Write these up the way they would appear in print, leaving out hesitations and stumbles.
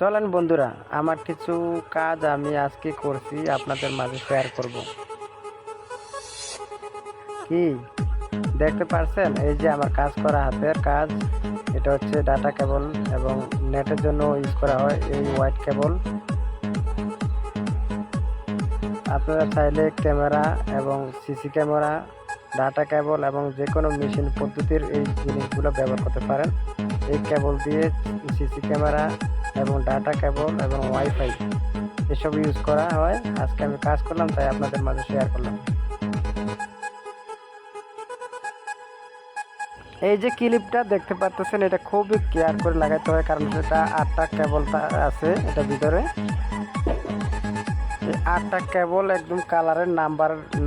চলেন বন্ধুরা, আমার কিছু কাজ আমি আজকে করছি আপনাদের মাঝে শেয়ার করব। কি দেখতে পারছেন? এই যে আমার কাজ করা হাতের কাজ। এটা হচ্ছে ডাটা কেবল এবং নেটের জন্য ইউজ করা হয় এই হোয়াইট কেবল। আপনারা চাইলে ক্যামেরা এবং সিসি ক্যামেরা, ডাটা কেবল এবং যে কোনো মেশিন পদ্ধতির এই জিনিসগুলো ব্যবহার করতে পারেন। এই কেবল দিয়ে সিসি ক্যামেরা এবং ডাটা কেবল এবং ওয়াইফাই এসব ইউজ করা হয়। আজকে আমি কাজ করলাম, তাই আপনাদের মাঝে শেয়ার করলাম। এই যে ক্লিপটা দেখতে পাচ্ছেন, এটা খুবই কেয়ার করে লাগাতে হয়, কারণ সেটা 8টা কেবল আছে এটা ভিতরে। এই 8টা কেবল একদম কালারের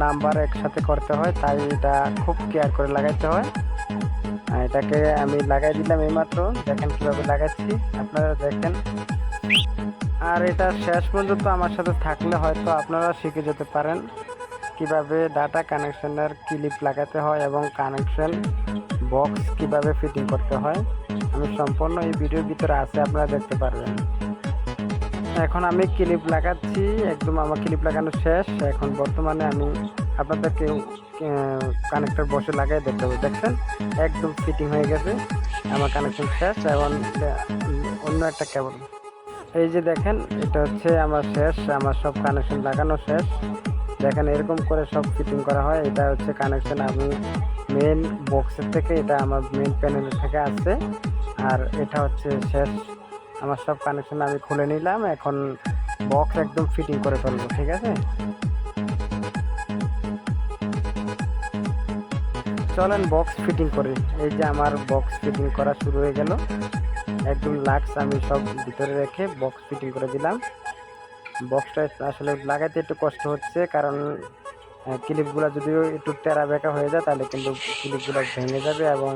নাম্বার একসাথে করতে হয়, তাই এটা খুব কেয়ার করে লাগাইতে হয়। এটাকে আমি লাগাই দিলাম এইমাত্র, দেখেন কিভাবে লাগাচ্ছি, আপনারা দেখেন। আর এটা শেষ পর্যন্ত আমার সাথে থাকলে হয়তো আপনারা শিখে যেতে পারেন কিভাবে ডাটা কানেকশনের ক্লিপ লাগাতে হয় এবং কানেকশন বক্স কিভাবে ফিটিং করতে হয়। আমি সম্পূর্ণ এই ভিডিওর ভিতরে আছে, আপনারা দেখতে পারবেন। এখন আমি ক্লিপ লাগাচ্ছি, একদম আমার ক্লিপ লাগানো শেষ। এখন বর্তমানে আমি আপনাদেরকে কানেক্টর বসে লাগাই দেখতে হবে। দেখছেন একদম ফিটিং হয়ে গেছে, আমার কানেকশন শেষ। এবং অন্য একটা কেবল, এই যে দেখেন, এটা হচ্ছে আমার শেষ, আমার সব কানেকশন লাগানো শেষ। দেখেন এরকম করে সব ফিটিং করা হয়। এটা হচ্ছে কানেকশন আমি মেন বক্সের থেকে, এটা আমার মেন প্যানেলের থেকে আসছে। আর এটা হচ্ছে শেষ, আমার সব কানেকশন আমি খুলে নিলাম। এখন বক্স একদম ফিটিং করে ফেলবো, ঠিক আছে? চলেন বক্স ফিটিং করি। এই যে আমার বক্স ফিটিং করা শুরু হয়ে গেল। একদম লাক্স আমি সব ভিতরে রেখে বক্স ফিটিং করে দিলাম। বক্সটা আসলে লাগাইতে একটু কষ্ট হচ্ছে, কারণ ক্লিপগুলো যদিও একটু টেরা বেঁকা হয়ে যায়, তাহলে কিন্তু ক্লিপগুলো ভেঙে যাবে। এবং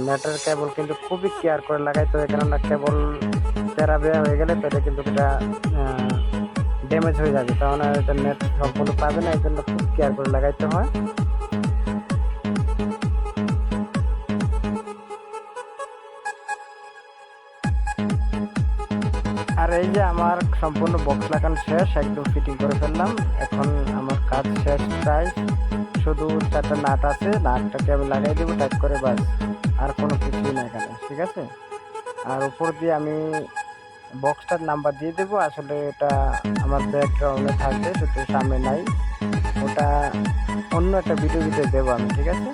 নেটের কেবল কিন্তু খুবই কেয়ার করে লাগাইতে হয়, কেননা কেবল টেরা বেঁকা হয়ে গেলে তাহলে কিন্তু এটা ড্যামেজ হয়ে যাবে, তাহলে এটা নেট সম্পূর্ণ পাবে না। এই জন্য খুব কেয়ার করে লাগাইতে হয়। আর এই যে আমার সম্পূর্ণ বক্স লাগানো শেষ, একদম ফিটিং করে ফেললাম। এখন আমার কাজ শেষ প্রায়, শুধু 4টা নাট আছে, নাটটাকে আমি লাগাই দেবো টাইট করে, বাস। আর কোনো কিছুই না এখানে, ঠিক আছে? আর উপর দিয়ে আমি বক্সটার নাম্বার দিয়ে দেবো। আসলে এটা আমার ব্যাকগ্রাউন্ডে থাকবে, শুধু সামনে নাই। ওটা অন্য একটা ভিডিও দেবো আমি, ঠিক আছে?